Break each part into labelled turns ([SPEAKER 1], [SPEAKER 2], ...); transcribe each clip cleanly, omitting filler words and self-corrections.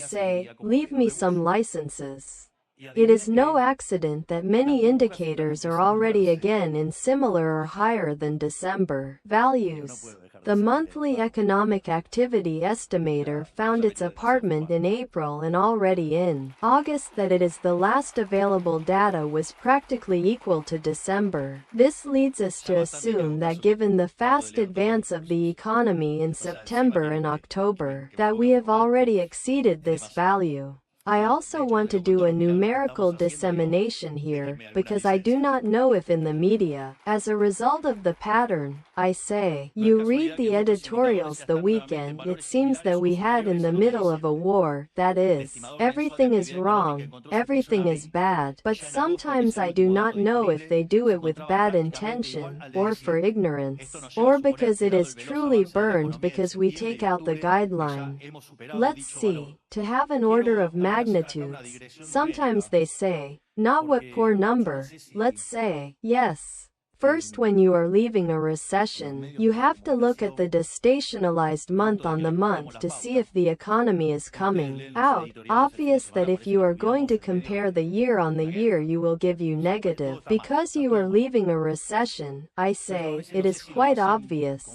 [SPEAKER 1] say, leave me some licenses. It is no accident that many indicators are already again in similar or higher than December values. The monthly economic activity estimator found its apartment in April and already in August that it is the last available data was practically equal to December. This leads us to assume that given the fast advance of the economy in September and October, that we have already exceeded this value. I also want to do a numerical dissemination here, because I do not know if in the media, as a result of the pattern, I say, you read the editorials the weekend, it seems that we had in the middle of a war, that is, everything is wrong, everything is bad, but sometimes I do not know if they do it with bad intention, or for ignorance, or because it is truly burned because we take out the guideline. Let's see. To have an order of magnitudes, sometimes they say, not what poor number, let's say, yes. First, when you are leaving a recession, you have to look at the destationalized month on the month to see if the economy is coming out. Obvious that if you are going to compare the year on the year, you will give you negative. Because you are leaving a recession, I say, it is quite obvious.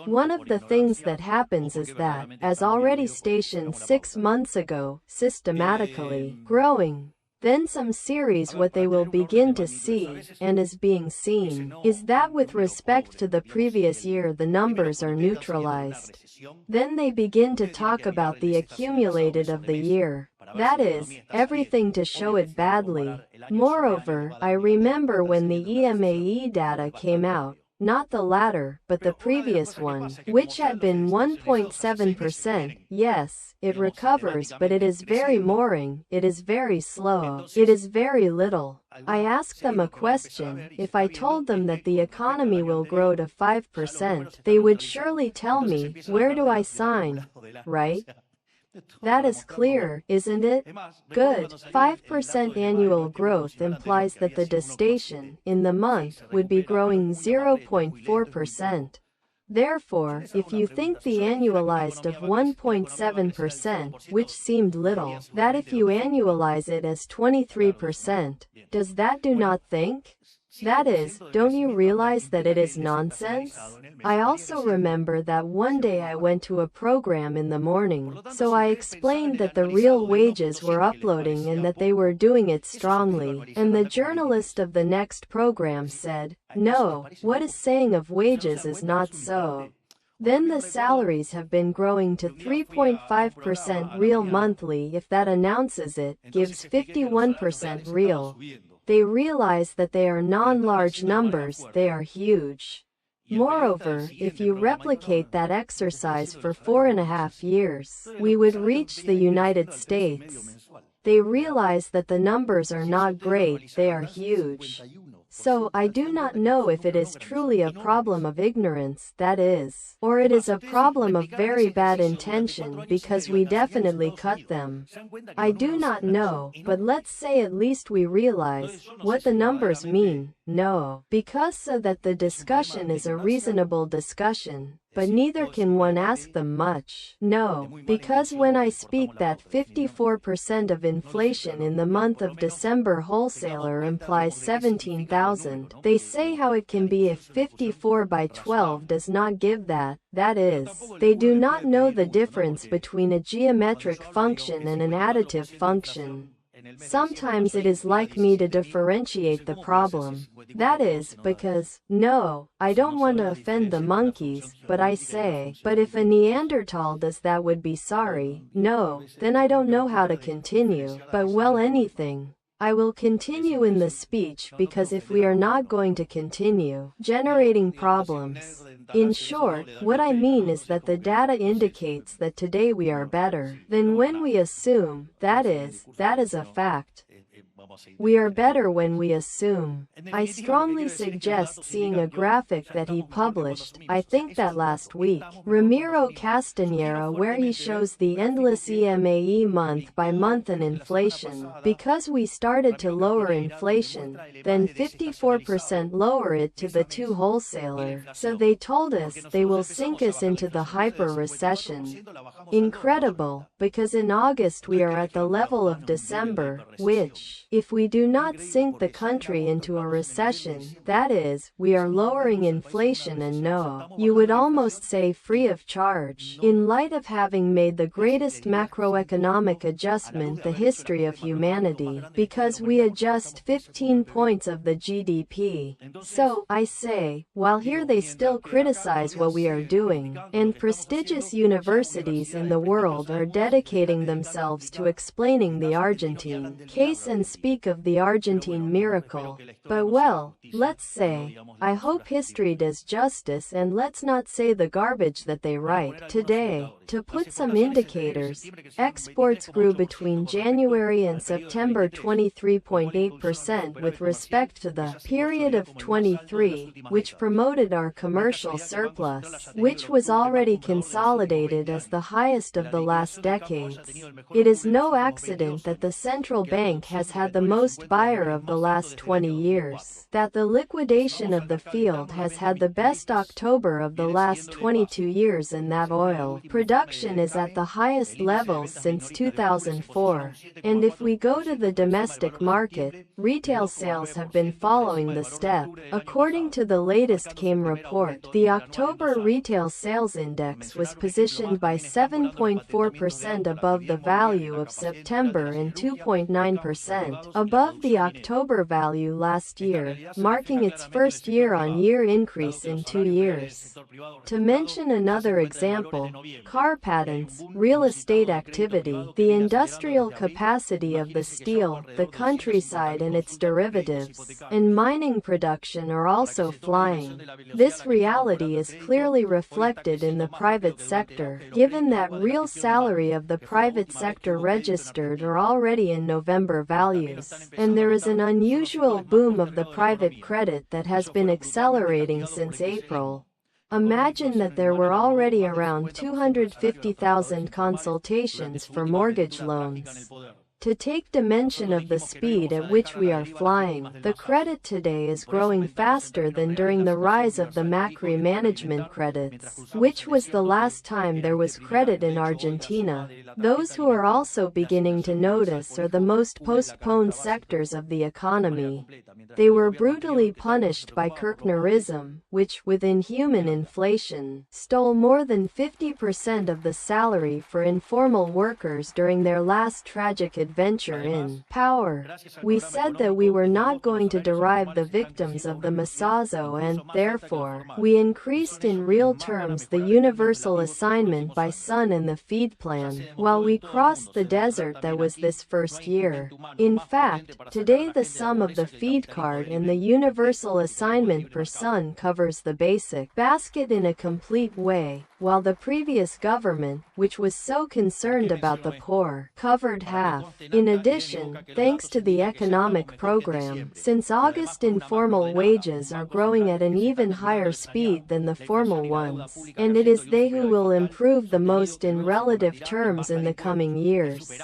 [SPEAKER 1] One of the things that happens is that, as already stationed 6 months ago, systematically growing. Then some series what they will begin to see, and is being seen, is that with respect to the previous year the numbers are neutralized. Then they begin to talk about the accumulated of the year. That is, everything to show it badly. Moreover, I remember when the EMAE data came out, not the latter, but the previous one, which had been 1.7%, yes, it recovers, but it is very mooring, it is very slow, it is very little. I asked them a question. If I told them that the economy will grow to 5%, they would surely tell me, where do I sign? Right? That is clear, isn't it? Good. 5% annual growth implies that the destation, in the month, would be growing 0.4%. Therefore, if you think the annualized of 1.7%, which seemed little, that if you annualize it as 23%, does that do not think? That is, don't you realize that it is nonsense? I also remember that one day I went to a program in the morning, so I explained that the real wages were uploading and that they were doing it strongly, and the journalist of the next program said, no, what is saying of wages is not so. Then the salaries have been growing to 3.5% real monthly. If that announces it, gives 51% real. They realize that they are non-large numbers, they are huge. Moreover, if you replicate that exercise for 4.5 years, we would reach the United States. They realize that the numbers are not great, they are huge. So, I do not know if it is truly a problem of ignorance, that is, or it is a problem of very bad intention because we definitely cut them. I do not know, but let's say at least we realize what the numbers mean. No, because so that the discussion is a reasonable discussion. But neither can one ask them much. No, because when I speak that 54% of inflation in the month of December wholesaler implies 17,000, they say how it can be if 54 by 12 does not give that. That is, they do not know the difference between a geometric function and an additive function. Sometimes it is like me to differentiate the problem. That is, because, no, I don't want to offend the monkeys, but I say, but if a Neanderthal does that would be sorry, no, then I don't know how to continue, but well anything. I will continue in the speech because if we are not going to continue generating problems. In short, what I mean is that the data indicates that today we are better than when we assume, that is a fact. We are better when we assume. I strongly suggest seeing a graphic that he published, I think that last week, Ramiro Castanera, where he shows the endless EMAE month by month and inflation. Because we started to lower inflation, then 54% lower it to the 2 wholesaler. So they told us they will sink us into the hyper-recession. Incredible, because in August we are at the level of December, which If we do not sink the country into a recession, that is, we are lowering inflation and no, you would almost say free of charge, in light of having made the greatest macroeconomic adjustment the history of humanity, because we adjust 15 points of the GDP. So, I say, while here they still criticize what we are doing, and prestigious universities in the world are dedicating themselves to explaining the Argentine case and speak of the Argentine miracle. But well, let's say, I hope history does justice, and let's not say the garbage that they write. Today, to put some indicators, exports grew between January and September 23.8% with respect to the period of 23, which promoted our commercial surplus, which was already consolidated as the highest of the last decades. It is no accident that the central bank has had the most buyer of the last 20 years, that the liquidation of the field has had the best October of the last 22 years, and that oil production is at the highest levels since 2004. And if we go to the domestic market, retail sales have been following the step. According to the latest CAME report, the October retail sales index was positioned by 7.4% above the value of September and 2.9% above the October value last year, marking its first year-on-year increase in 2 years. To mention another example, car patents, real estate activity, the industrial capacity of the steel, the countryside and its derivatives, and mining production are also flying. This reality is clearly reflected in the private sector, given that real salary of the private sector registered are already in November values, and there is an unusual boom of the private credit that has been accelerating since April. Imagine that there were already around 250,000 consultations for mortgage loans. To take dimension of the speed at which we are flying, the credit today is growing faster than during the rise of the Macri management credits, which was the last time there was credit in Argentina. Those who are also beginning to notice are the most postponed sectors of the economy. They were brutally punished by Kirchnerism, which, with inhuman inflation, stole more than 50% of the salary for informal workers during their last tragic adventure in power. We said that we were not going to derive the victims of the Masazo, and, therefore, we increased in real terms the universal assignment by son and the feed plan, while we crossed the desert that was this first year. In fact, today the sum of the feed card and the universal assignment per son covers the basic basket in a complete way, while the previous government, which was so concerned about the poor, covered half. In addition, thanks to the economic program, since August informal wages are growing at an even higher speed than the formal ones, and it is they who will improve the most in relative terms in the coming years.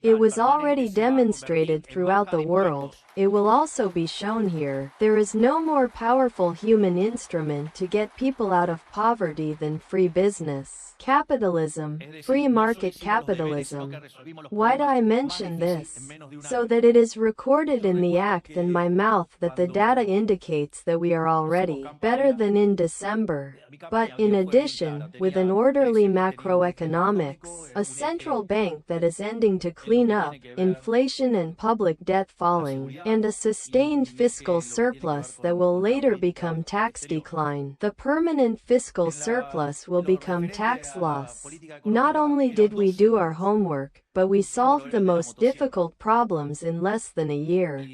[SPEAKER 1] It was already demonstrated throughout the world. It will also be shown here. There is no more powerful human instrument to get people out of poverty than free business. Capitalism, free market capitalism. Why do I mention this? So that it is recorded in the act and my mouth that the data indicates that we are already better than in December. But, in addition, with an orderly macroeconomics, a central bank that is ending to clean up, inflation and public debt falling, and a sustained fiscal surplus that will later become tax decline, the permanent fiscal surplus will become tax loss. Not only did we do our homework, but we solved the most difficult problems in less than a year.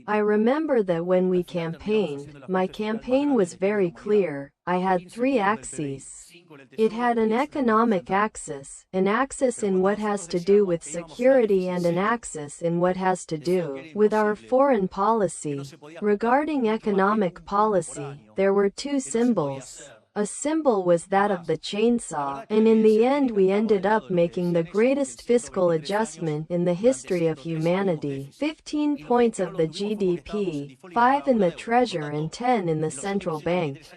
[SPEAKER 1] I remember that when we campaigned, my campaign was very clear. I had 3 axes. It had an economic axis, an axis in what has to do with security, and an axis in what has to do with our foreign policy. Regarding economic policy, there were 2 symbols. A symbol was that of the chainsaw, and in the end we ended up making the greatest fiscal adjustment in the history of humanity. 15 points of the GDP, 5 in the treasury and 10 in the central bank.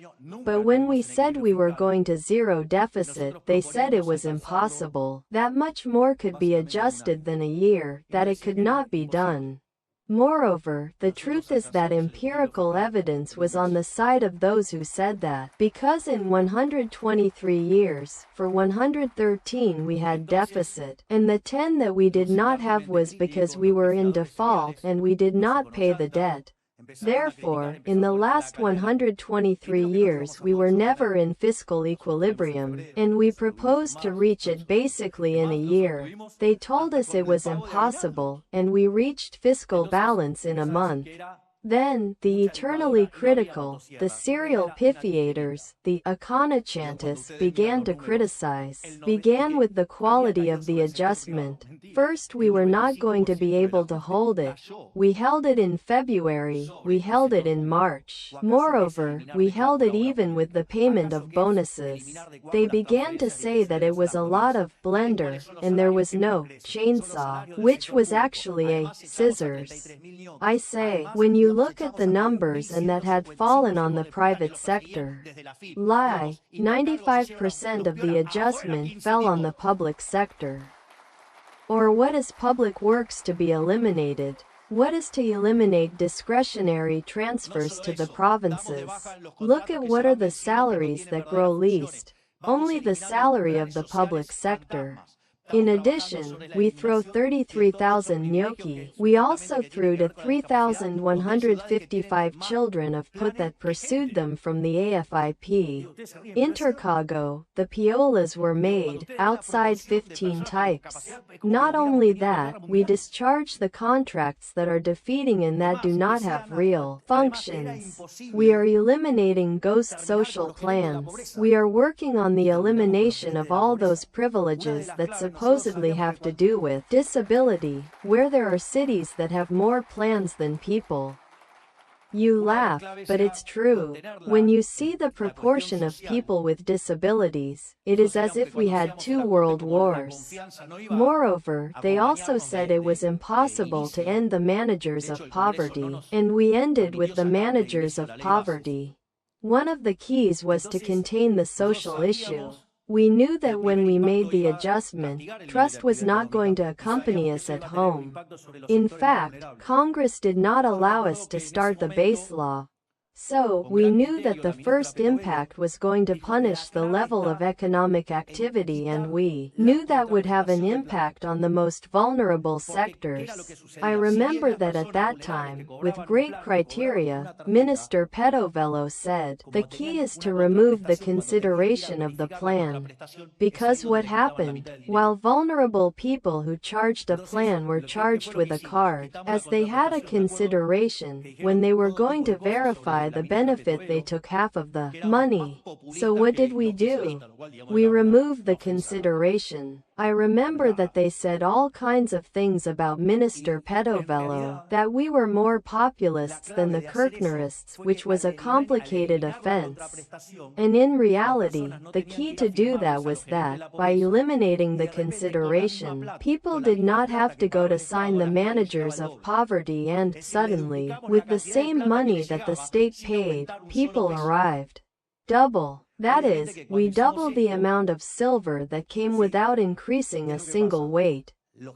[SPEAKER 1] But when we said we were going to zero deficit, they said it was impossible, that much more could be adjusted than a year, that it could not be done. Moreover, the truth is that empirical evidence was on the side of those who said that, because in 123 years, for 113 we had deficit, and the 10 that we did not have was because we were in default and we did not pay the debt. Therefore, in the last 123 years we were never in fiscal equilibrium, and we proposed to reach it basically in a year. They told us it was impossible, and we reached fiscal balance in a month. Then, the eternally critical, the serial pifiators, the econochantists began to criticize, began with the quality of the adjustment. First, we were not going to be able to hold it. We held it in February, we held it in March. Moreover, we held it even with the payment of bonuses. They began to say that it was a lot of blender, and there was no chainsaw, which was actually a scissors. I say, when you look at the numbers and that had fallen on the private sector. Lie, 95% of the adjustment fell on the public sector. Or what is public works to be eliminated? What is to eliminate discretionary transfers to the provinces? Look at what are the salaries that grow least. Only the salary of the public sector. In addition, we throw 33,000 gnocchi. We also threw to 3,155 children of put that pursued them from the AFIP. Intercargo, the piolas were made, outside 15 types. Not only that, we discharge the contracts that are defeating and that do not have real functions. We are eliminating ghost social plans. We are working on the elimination of all those privileges that supposedly have to do with disability, where there are cities that have more plans than people. You laugh, but it's true. When you see the proportion of people with disabilities, it is as if we had 2 world wars. Moreover, they also said it was impossible to end the managers of poverty, and we ended with the managers of poverty. One of the keys was to contain the social issue. We knew that when we made the adjustment, trust was not going to accompany us at home. In fact, Congress did not allow us to start the base law. So, we knew that the first impact was going to punish the level of economic activity, and we knew that would have an impact on the most vulnerable sectors. I remember that at that time, with great criteria, Minister Petovelo said, the key is to remove the consideration of the plan. Because what happened, while vulnerable people who charged a plan were charged with a card, as they had a consideration, when they were going to verify the benefit they took half of the money. So what did we do? We removed the consideration. I remember that they said all kinds of things about Minister Petovelo, that we were more populists than the Kirchnerists, which was a complicated offense. And in reality, the key to do that was that, by eliminating the consideration, people did not have to go to sign the managers of poverty, and, suddenly, with the same money that the state paid, people arrived. Double. That is, we doubled the amount of silver that came without increasing a single weight.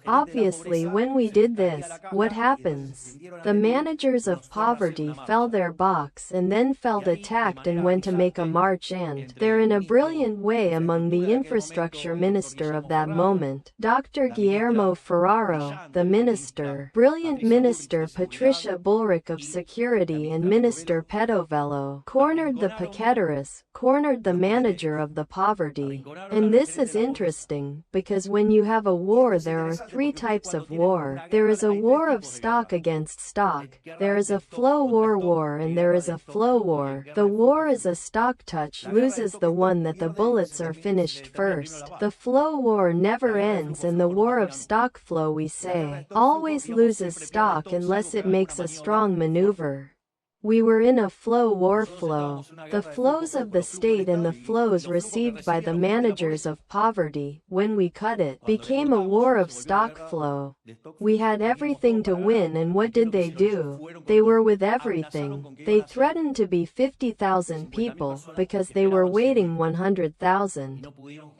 [SPEAKER 1] Obviously, when we did this, what happens? The managers of poverty fell their box and then felt attacked and went to make a march, and they're in a brilliant way among the infrastructure minister of that moment, Dr. Guillermo Ferraro, the minister, brilliant minister Patricia Bullrich of security, and Minister Petovelo, cornered the paqueteros, cornered the manager of the poverty. And this is interesting, because when you have a war there are 3 types of war. There is a war of stock against stock, there is a flow war, and there is a flow war. The war is a stock touch loses the one that the bullets are finished first. The flow war never ends, and the war of stock flow, we say, always loses stock unless it makes a strong maneuver. We were in a flow war flow. The flows of the state and the flows received by the managers of poverty, when we cut it, became a war of stock flow. We had everything to win, and what did they do? They were with everything. They threatened to be 50,000 people, because they were waiting 100,000.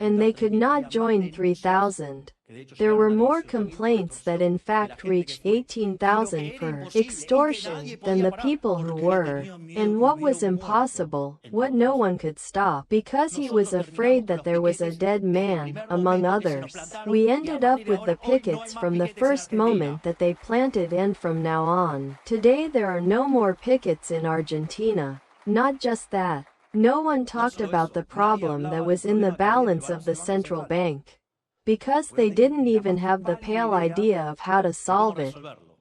[SPEAKER 1] And they could not join 3,000. There were more complaints that in fact reached 18,000 per extortion than the people who were. And what was impossible, what no one could stop, because he was afraid that there was a dead man, among others. We ended up with the pickets from the first moment that they planted, and from now on. Today there are no more pickets in Argentina. Not just that. No one talked about the problem that was in the balance of the central bank, because they didn't even have the pale idea of how to solve it.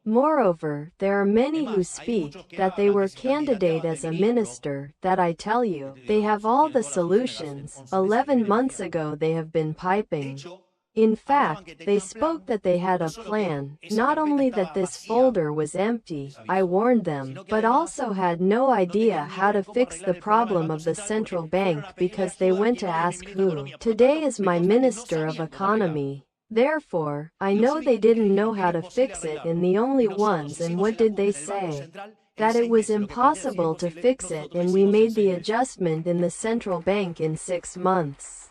[SPEAKER 1] Moreover, there are many who speak that they were candidate as a minister, that I tell you, they have all the solutions. 11 months ago they have been piping. In fact, they spoke that they had a plan, not only that this folder was empty, I warned them, but also had no idea how to fix the problem of the central bank, because they went to ask who today is my Minister of Economy. Therefore, I know they didn't know how to fix it in the only ones. And what did they say? That it was impossible to fix it, and we made the adjustment in the central bank in 6 months.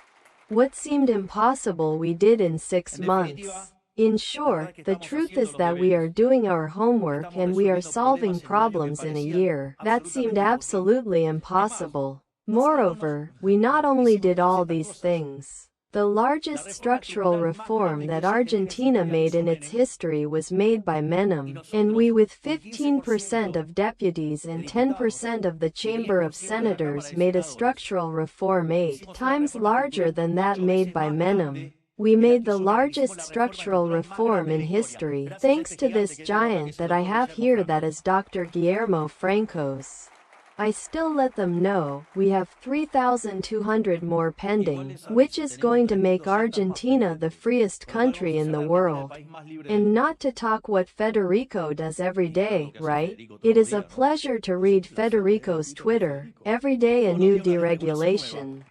[SPEAKER 1] What seemed impossible we did in 6 months. In short, the truth is that we are doing our homework and we are solving problems in a year. That seemed absolutely impossible. Moreover, we not only did all these things. The largest structural reform that Argentina made in its history was made by Menem, and we, with 15% of deputies and 10% of the Chamber of Senators, made a structural reform 8 times larger than that made by Menem. We made the largest structural reform in history, thanks to this giant that I have here, that is Dr. Guillermo Francos. I still let them know we have 3,200 more pending, which is going to make Argentina the freest country in the world. And not to talk what Federico does every day, right? It is a pleasure to read Federico's Twitter, every day a new deregulation.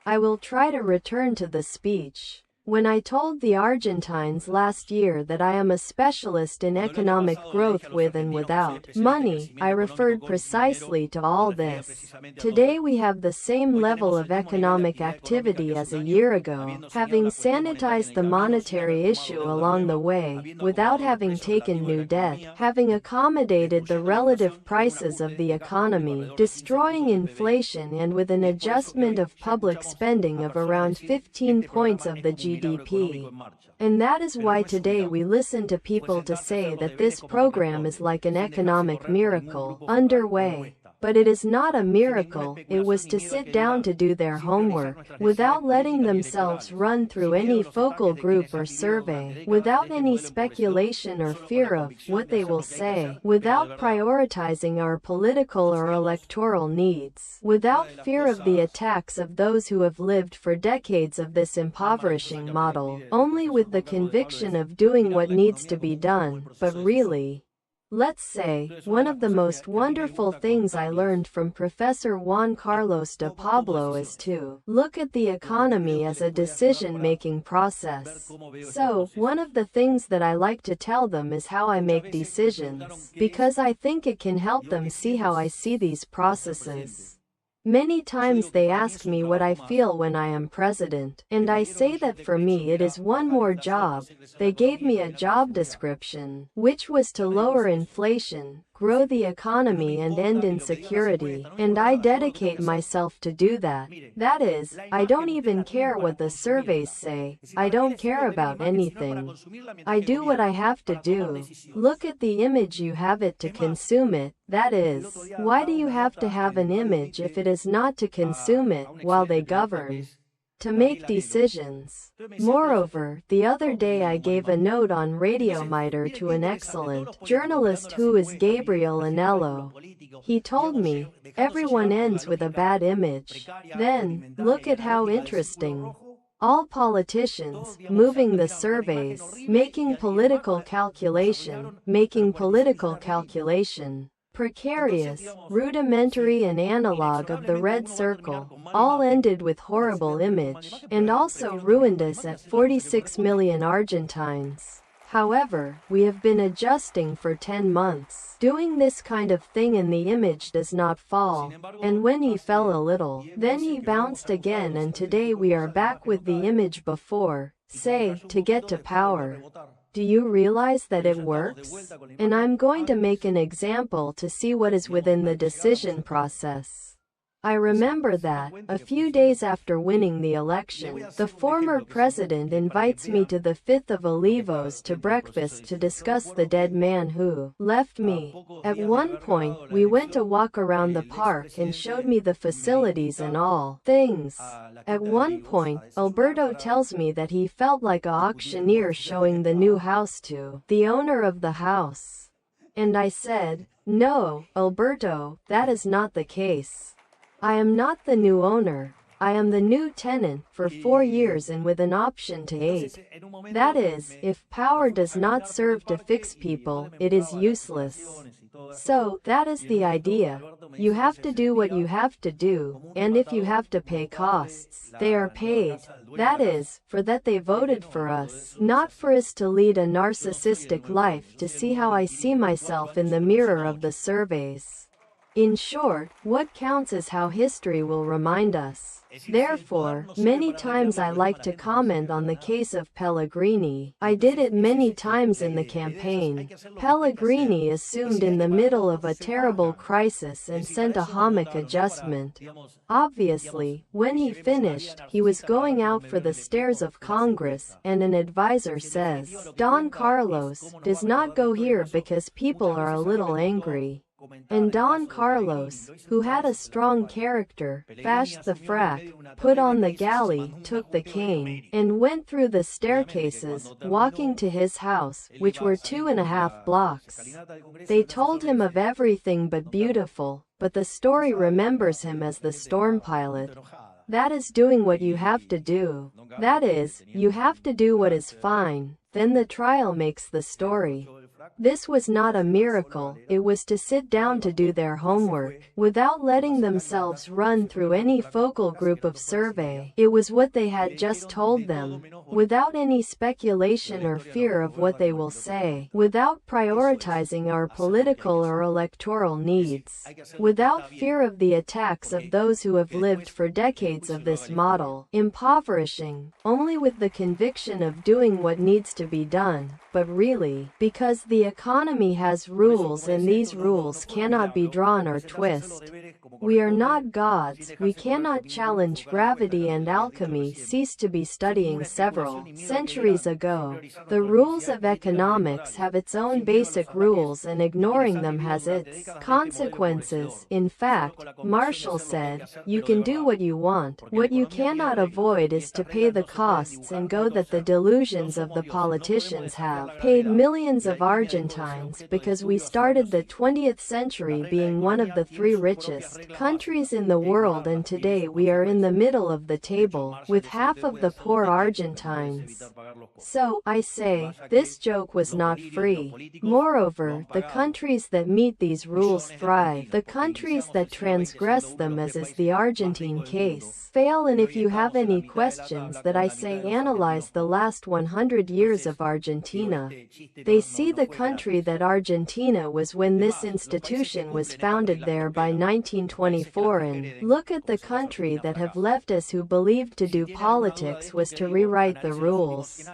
[SPEAKER 1] I will try to return to the speech. When I told the Argentines last year that I am a specialist in economic growth with and without money, I referred precisely to all this. Today we have the same level of economic activity as a year ago, having sanitized the monetary issue along the way, without having taken new debt, having accommodated the relative prices of the economy, destroying inflation, and with an adjustment of public spending of around 15 points of the GDP. And that is why today we listen to people to say that this program is like an economic miracle underway. But it is not a miracle. It was to sit down to do their homework, without letting themselves run through any focal group or survey, without any speculation or fear of what they will say, without prioritizing our political or electoral needs, without fear of the attacks of those who have lived for decades of this impoverishing model, only with the conviction of doing what needs to be done. But really, let's say, one of the most wonderful things I learned from Professor Juan Carlos de Pablo is to look at the economy as a decision-making process. So, one of the things that I like to tell them is how I make decisions, because I think it can help them see how I see these processes. Many times they ask me what I feel when I am president, and I say that for me it is one more job. They gave me a job description, which was to lower inflation, grow the economy, and end insecurity, and I dedicate myself to do that. That is, I don't even care what the surveys say. I don't care about anything. I do what I have to do. Look at the image, you have it to consume it. That is, why do you have to have an image if it is not to consume it while they govern? To make decisions. Moreover, the other day I gave a note on Radiometer to an excellent journalist who is Gabriel Anello. He told me, everyone ends with a bad image. Then, look at how interesting. All politicians, moving the surveys, making political calculation, precarious, rudimentary and analog of the red circle, all ended with horrible image, and also ruined us at 46 million Argentines. However, we have been adjusting for 10 months, doing this kind of thing, and the image does not fall. And when he fell a little, then he bounced again, and today we are back with the image before. say, to get to power. Do you realize that it works? And I'm going to make an example to see what is within the decision process. I remember that, a few days after winning the election, the former president invites me to the 5th of Olivos to breakfast to discuss the dead man who left me. At one point, we went to walk around the park and showed me the facilities and all things. At one point, Alberto tells me that he felt like an auctioneer showing the new house to the owner of the house. And I said, "No, Alberto, that is not the case. I am not the new owner. I am the new tenant for 4 years and with an option to 8. That is, if power does not serve to fix people, it is useless." So, that is the idea. You have to do what you have to do, and if you have to pay costs, they are paid. That is, for that they voted for us, not for us to lead a narcissistic life to see how I see myself in the mirror of the surveys. In short, what counts is how history will remind us. Therefore, many times I like to comment on the case of Pellegrini. I did it many times in the campaign. Pellegrini assumed in the middle of a terrible crisis and sent a Hamic adjustment. Obviously, when he finished, he was going out for the stairs of Congress, and an advisor says, "Don Carlos, does not go here because people are a little angry." And Don Carlos, who had a strong character, fashed the frack, put on the galley, took the cane, and went through the staircases, walking to his house, which were 2.5 blocks. They told him of everything but beautiful, but the story remembers him as the storm pilot. That is doing what you have to do. That is, you have to do what is fine, then the trial makes the story. This was not a miracle, it was to sit down to do their homework, without letting themselves run through any focal group of survey. It was what they had just told them, without any speculation or fear of what they will say, without prioritizing our political or electoral needs, without fear of the attacks of those who have lived for decades of this model, impoverishing, only with the conviction of doing what needs to be done, but really, because the economy has rules and these rules cannot be drawn or twisted. We are not gods, we cannot challenge gravity, and alchemy ceased to be studying several centuries ago. The rules of economics have its own basic rules and ignoring them has its consequences. In fact, Marshall said, "You can do what you want. What you cannot avoid is to pay the costs and go that the delusions of the politicians have paid millions of Argentines because we started the 20th century being one of the 3 richest countries in the world, and today we are in the middle of the table, with half of the poor Argentines." So, I say, this joke was not free. Moreover, the countries that meet these rules thrive. The countries that transgress them, as is the Argentine case, fail. And if you have any questions that I say, analyze the last 100 years of Argentina. They see the country that Argentina was when this institution was founded there by 1924, and look at the country that have left us who believed to do politics was to rewrite the rules.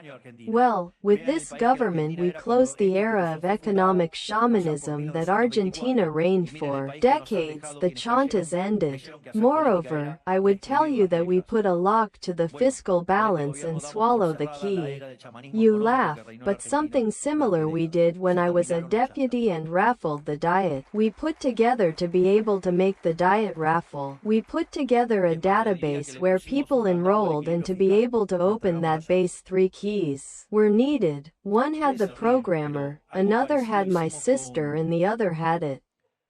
[SPEAKER 1] Well, with this government we closed the era of economic shamanism that Argentina reigned for decades. The chantas ended. Moreover, I would tell you that we put a lock to the fiscal balance and swallow the key. You laugh, but something similar we did when I was a deputy and raffled the diet. We put together to be able to make the diet raffle. We put together a database where people enrolled, and to be able to open that base 3 keys were needed. One had the programmer, another had my sister, and the other had it.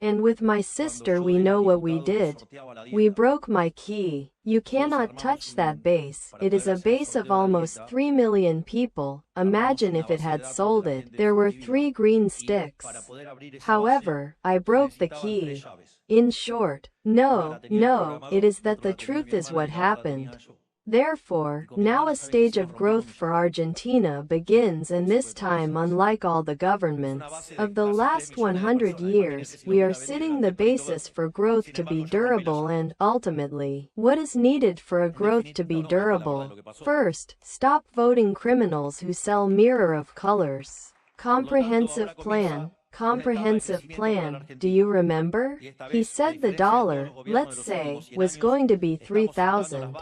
[SPEAKER 1] And with my sister we know what we did. We broke my key. You cannot touch that base. It is a base of almost 3 million people. Imagine if it had sold it. There were 3 green sticks. However, I broke the key. In short, no, it is that the truth is what happened. Therefore, now a stage of growth for Argentina begins, and this time, unlike all the governments of the last 100 years, we are setting the basis for growth to be durable. And, ultimately, what is needed for a growth to be durable? First, stop voting criminals who sell mirror of colors. Comprehensive plan. Comprehensive plan, do you remember? He said the dollar, let's say, was going to be 3,000.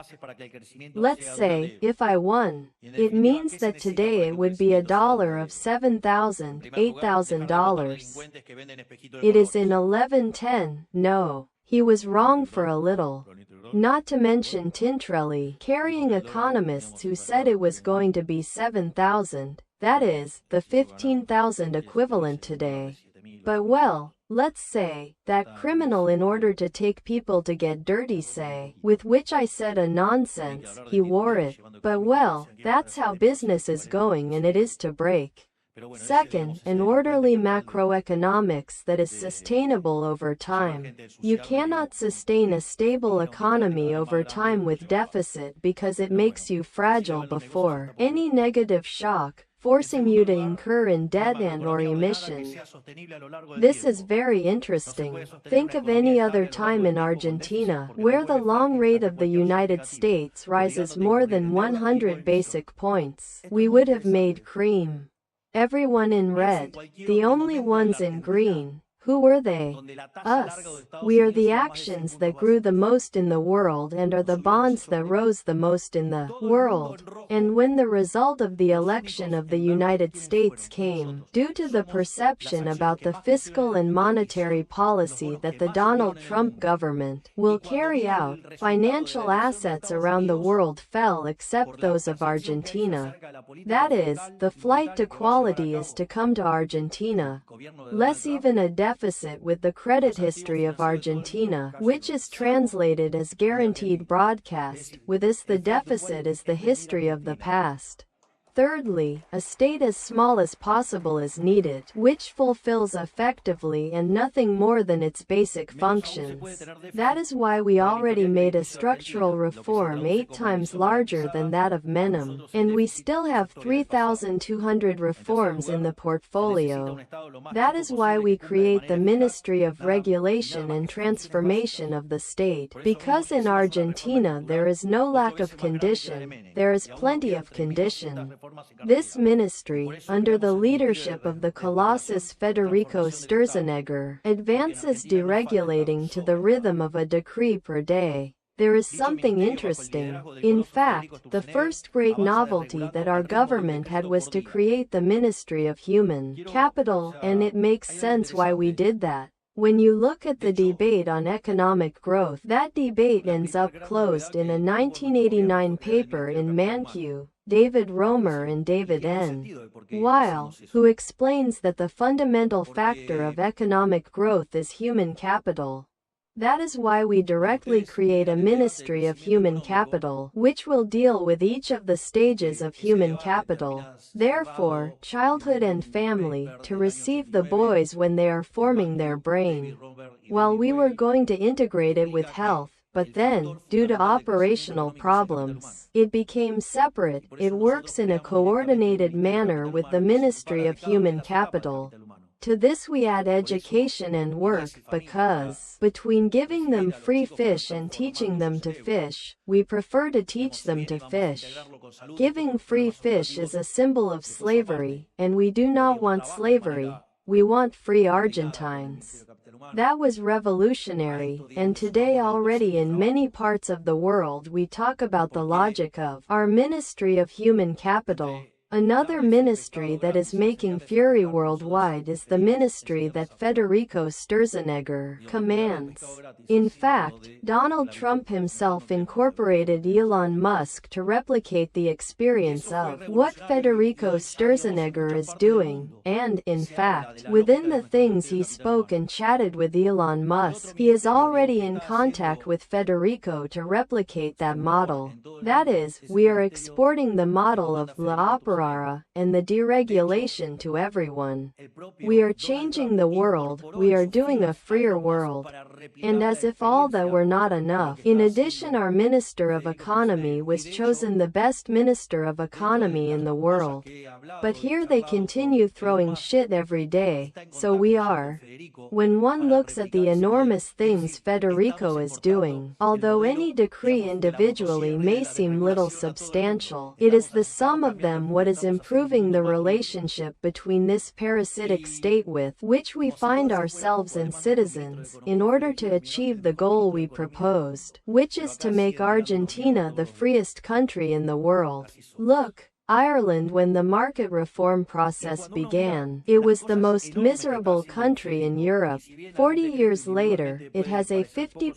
[SPEAKER 1] Let's say, if I won, it means that today it would be a dollar of $7,000, $8,000. It is in 1110. No, he was wrong for a little. Not to mention Tintrelli carrying economists who said it was going to be 7,000. That is, the 15,000 equivalent today. But well, let's say, that criminal in order to take people to get dirty say, with which I said a nonsense, he wore it. But well, that's how business is going and it is to break. Second, an orderly macroeconomics that is sustainable over time. You cannot sustain a stable economy over time with deficit because it makes you fragile before any negative shock, forcing you to incur in debt and/or emission. This is very interesting. Think of any other time in Argentina, where the long rate of the United States rises more than 100 basic points. We would have made cream. Everyone in red. The only ones in green. Who were they? Us. We are the actions that grew the most in the world and are the bonds that rose the most in the world. And when the result of the election of the United States came, due to the perception about the fiscal and monetary policy that the Donald Trump government will carry out, financial assets around the world fell except those of Argentina. That is, the flight to quality is to come to Argentina. Less even a deficit with the credit history of Argentina, which is translated as guaranteed broadcast. With this, the deficit is the history of the past. Thirdly, a state as small as possible is needed, which fulfills effectively and nothing more than its basic functions. That is why we already made a structural reform 8 times larger than that of Menem, and we still have 3,200 reforms in the portfolio. That is why we create the Ministry of Regulation and Transformation of the state, because in Argentina there is no lack of condition, there is plenty of condition. This ministry, under the leadership of the Colossus Federico Sturzenegger, advances deregulating to the rhythm of a decree per day. There is something interesting. In fact, the first great novelty that our government had was to create the Ministry of Human Capital, and it makes sense why we did that. When you look at the debate on economic growth, that debate ends up closed in a 1989 paper in Manque, David Romer and David N. Weil, who explains that the fundamental factor of economic growth is human capital. That is why we directly create a Ministry of Human Capital, which will deal with each of the stages of human capital. Therefore, childhood and family, to receive the boys when they are forming their brain. While we were going to integrate it with health, but then, due to operational problems, it became separate. It works in a coordinated manner with the Ministry of Human Capital. To this we add education and work, because, between giving them free fish and teaching them to fish, we prefer to teach them to fish. Giving free fish is a symbol of slavery, and we do not want slavery. We want free Argentines. That was revolutionary, and today already in many parts of the world we talk about the logic of our Ministry of Human Capital. Another ministry that is making fury worldwide is the ministry that Federico Sturzenegger commands. In fact, Donald Trump himself incorporated Elon Musk to replicate the experience of what Federico Sturzenegger is doing, and, in fact, within the things he spoke and chatted with Elon Musk, he is already in contact with Federico to replicate that model. That is, we are exporting the model of La Opera rara, and the deregulation to everyone. We are changing the world, we are doing a freer world. And as if all that were not enough, in addition our Minister of Economy was chosen the best Minister of Economy in the world. But here they continue throwing shit every day, so we are. When one looks at the enormous things Federico is doing, although any decree individually may seem little substantial, it is the sum of them what is improving the relationship between this parasitic state with which we find ourselves and citizens, in order to achieve the goal we proposed, which is to make Argentina the freest country in the world. Look, Ireland, when the market reform process began, it was the most miserable country in Europe. 40 years later, it has a 50%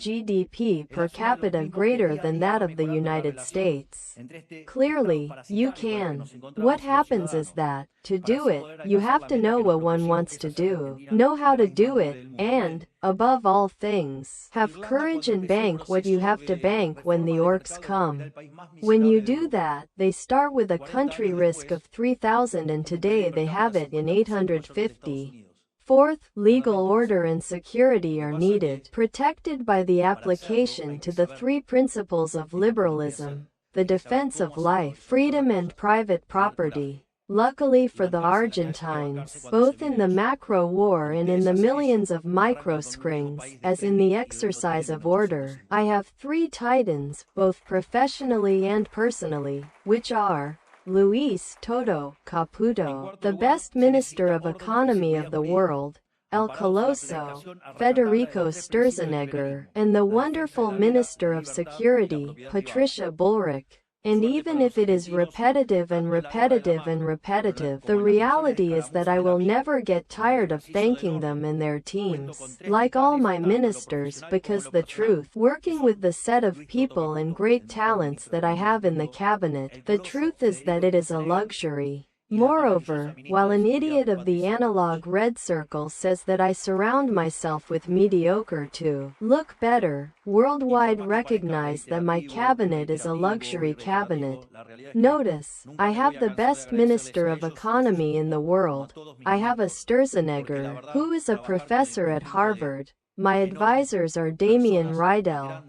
[SPEAKER 1] GDP per capita greater than that of the United States. Clearly, you can. What happens is that, to do it, you have to know what one wants to do, know how to do it, and, above all things, have courage and bank what you have to bank when the orcs come. When you do that, they start with a country risk of 3,000 and today they have it in 850. Fourth, legal order and security are needed, protected by the application to the three principles of liberalism, the defense of life, freedom and private property. Luckily for the Argentines, both in the macro war and in the millions of micro scrings, as in the exercise of order, I have three titans, both professionally and personally, which are Luis Toto Caputo, the best Minister of Economy of the world, El Coloso, Federico Sturzenegger, and the wonderful Minister of Security, Patricia Bullrich. And even if it is repetitive and repetitive and repetitive, the reality is that I will never get tired of thanking them and their teams, like all my ministers, because the truth, working with the set of people and great talents that I have in the cabinet, the truth is that it is a luxury. Moreover, while an idiot of the analog red circle says that I surround myself with mediocre to look better, worldwide recognize that my cabinet is a luxury cabinet. Notice, I have the best Minister of Economy in the world. I have a Sturzenegger, who is a professor at Harvard. My advisors are Damien Rydell.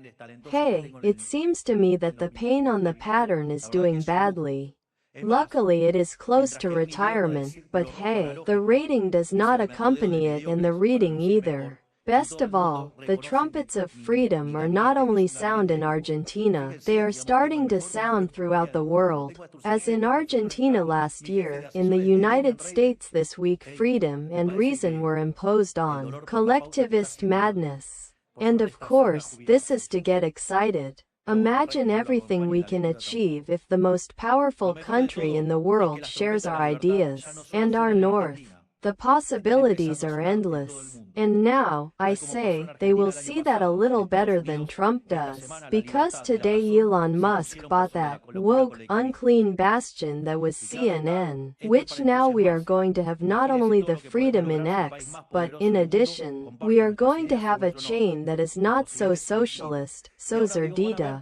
[SPEAKER 1] Hey, it seems to me that the pain on the pattern is doing badly. Luckily it is close to retirement, but hey, the rating does not accompany it and the reading either. Best of all, the trumpets of freedom are not only sound in Argentina, they are starting to sound throughout the world. As in Argentina last year, in the United States this week freedom and reason were imposed on collectivist madness. And of course, this is to get excited. Imagine everything we can achieve if the most powerful country in the world shares our ideas, and our North. The possibilities are endless. And now, I say, they will see that a little better than Trump does. Because today Elon Musk bought that woke, unclean bastion that was CNN, which now we are going to have not only the freedom in X, but, in addition, we are going to have a chain that is not so socialist, so Zerdita.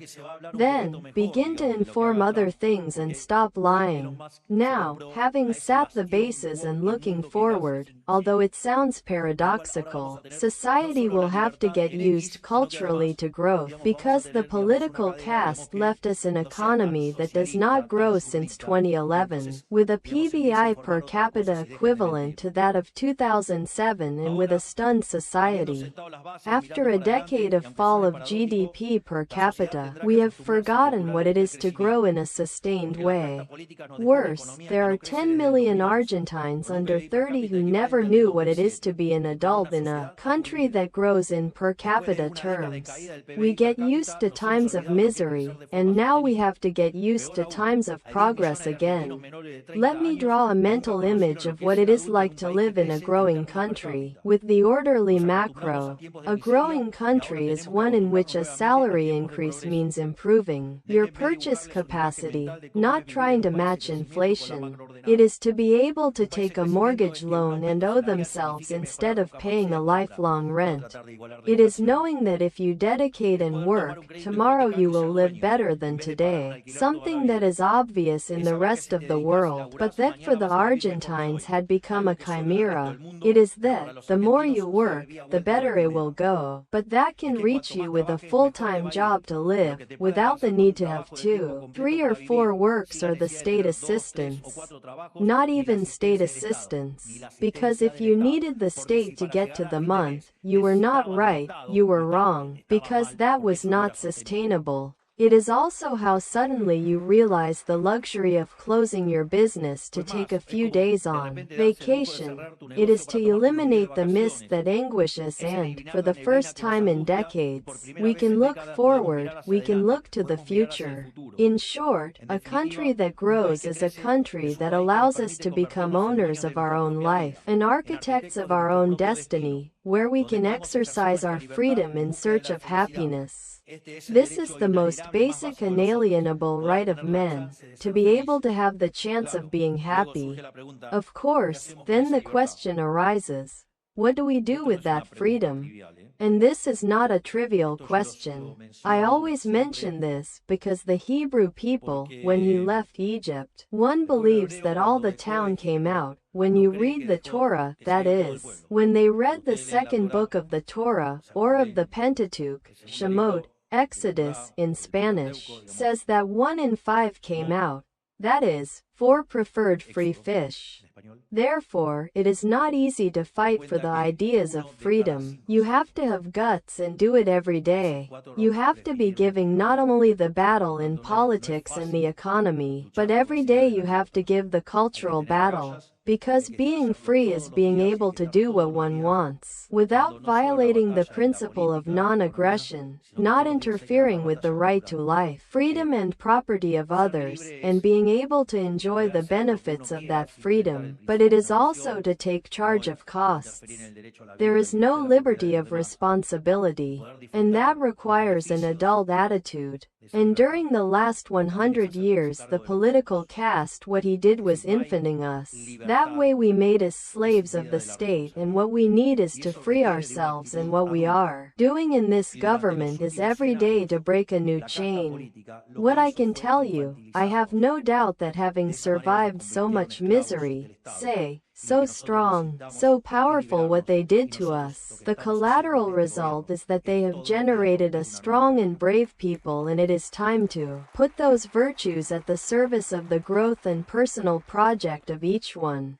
[SPEAKER 1] Then, begin to inform other things and stop lying. Now, having sat the bases and looking forward, although it sounds paradoxical, society will have to get used culturally to growth because the political caste left us an economy that does not grow since 2011, with a PBI per capita equivalent to that of 2007 and with a stunned society. After a decade of fall of GDP per capita, we have forgotten what it is to grow in a sustained way. Worse, there are 10 million Argentines under 30 who never knew what it is to be an adult in a country that grows in per capita terms. We get used to times of misery, and now we have to get used to times of progress again. Let me draw a mental image of what it is like to live in a growing country, with the orderly macro. A growing country is one in which a salary increase means improving your purchase capacity, not trying to match inflation. It is to be able to take a mortgage loan and owe themselves instead of paying a lifelong rent. It is knowing that if you dedicate and work, tomorrow you will live better than today, something that is obvious in the rest of the world, but that for the Argentines had become a chimera. It is that, the more you work, the better it will go. But that can reach you with a full-time job to live, without the need to have 2, 3 or 4 works or the state assistance. Not even state assistance. Because if you needed the state to get to the month, you were not right, you were wrong, because that was not sustainable. It is also how suddenly you realize the luxury of closing your business to take a few days on vacation. It is to eliminate the mist that anguishes and, for the first time in decades, we can look forward, we can look to the future. In short, a country that grows is a country that allows us to become owners of our own life and architects of our own destiny, where we can exercise our freedom in search of happiness. This is the most basic inalienable right of men, to be able to have the chance of being happy. Of course, then the question arises, what do we do with that freedom? And this is not a trivial question. I always mention this because the Hebrew people, when he left Egypt, one believes that all the town came out. When you read the Torah, that is, when they read the second book of the Torah, or of the Pentateuch, Shemot, Exodus, in Spanish, says that 1 in 5 came out. That is, 4 preferred free fish. Therefore, it is not easy to fight for the ideas of freedom. You have to have guts and do it every day. You have to be giving not only the battle in politics and the economy, but every day you have to give the cultural battle. Because being free is being able to do what one wants, without violating the principle of non-aggression, not interfering with the right to life, freedom and property of others, and being able to enjoy the benefits of that freedom. But it is also to take charge of costs. There is no liberty of responsibility, and that requires an adult attitude. And during the last 100 years the political caste, what he did was infining us. That way we made us slaves of the state, and what we need is to free ourselves, and what we are doing in this government is every day to break a new chain. What I can tell you, I have no doubt that having survived so much misery, so strong, so powerful what they did to us, the collateral result is that they have generated a strong and brave people, and it is time to put those virtues at the service of the growth and personal project of each one.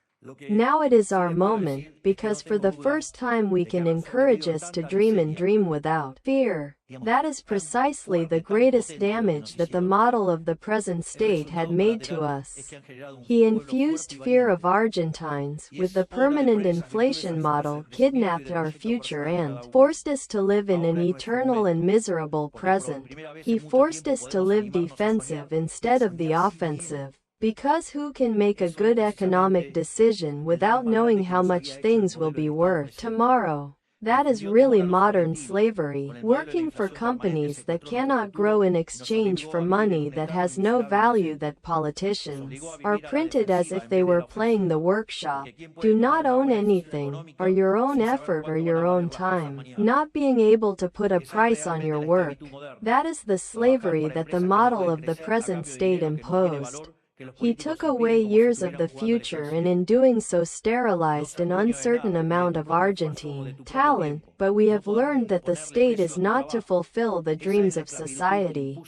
[SPEAKER 1] Now it is our moment, because for the first time we can encourage us to dream and dream without fear. That is precisely the greatest damage that the model of the present state had made to us. He infused fear of Argentines with the permanent inflation model, kidnapped our future and forced us to live in an eternal and miserable present. He forced us to live defensive instead of the offensive. Because who can make a good economic decision without knowing how much things will be worth tomorrow? That is really modern slavery, working for companies that cannot grow in exchange for money that has no value, that politicians are printed as if they were playing the workshop. Do not own anything, or your own effort or your own time, not being able to put a price on your work. That is the slavery that the model of the present state imposed. He took away years of the future, and in doing so sterilized an uncertain amount of Argentine talent, but we have learned that the state is not to fulfill the dreams of society.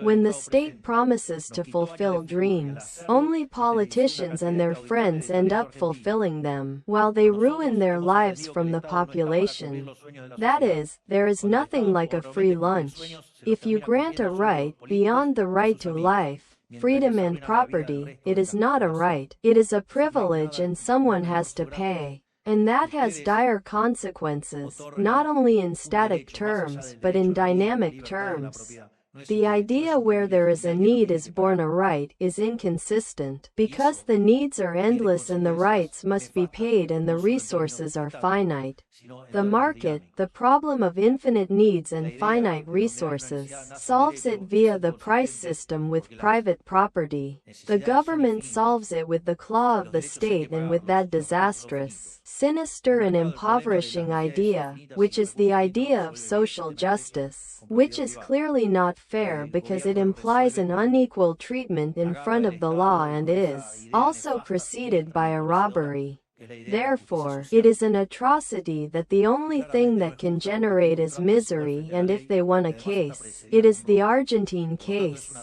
[SPEAKER 1] When the state promises to fulfill dreams, only politicians and their friends end up fulfilling them, while they ruin their lives from the population. That is, there is nothing like a free lunch. If you grant a right beyond the right to life, freedom and property, it is not a right, it is a privilege, and someone has to pay. And that has dire consequences, not only in static terms, but in dynamic terms. The idea where there is a need is born a right is inconsistent, because the needs are endless and the rights must be paid and the resources are finite. The market, the problem of infinite needs and finite resources, solves it via the price system with private property. The government solves it with the claw of the state and with that disastrous, sinister and impoverishing idea, which is the idea of social justice, which is clearly not fair because it implies an unequal treatment in front of the law and is also preceded by a robbery. Therefore, it is an atrocity that the only thing that can generate is misery, and if they won a case, it is the Argentine case.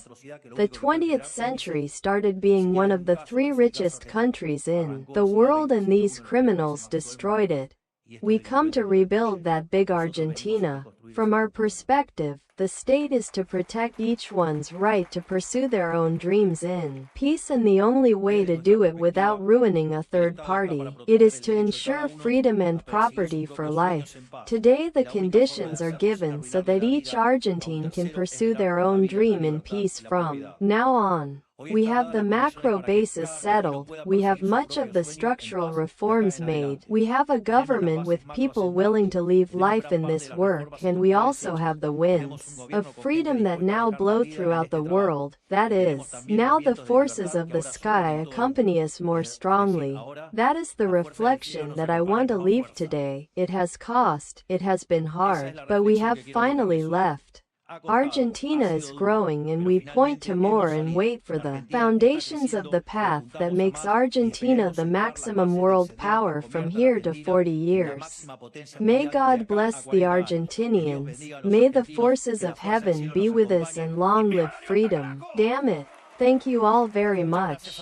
[SPEAKER 1] The 20th century started being one of the 3 richest countries in the world, and these criminals destroyed it. We come to rebuild that big Argentina. From our perspective, the state is to protect each one's right to pursue their own dreams in peace, and the only way to do it without ruining a third party, it is to ensure freedom and property for life. Today the conditions are given so that each Argentine can pursue their own dream in peace from now on. We have the macro basis settled, we have much of the structural reforms made, we have a government with people willing to leave life in this work, and we also have the winds of freedom that now blow throughout the world, that is, now the forces of the sky accompany us more strongly. That is the reflection that I want to leave today. It has cost, it has been hard, but we have finally left. Argentina is growing, and we point to more and wait for the foundations of the path that makes Argentina the maximum world power from here to 40 years. May God bless the Argentinians, may the forces of heaven be with us, and long live freedom. Damn it. Thank you all very much.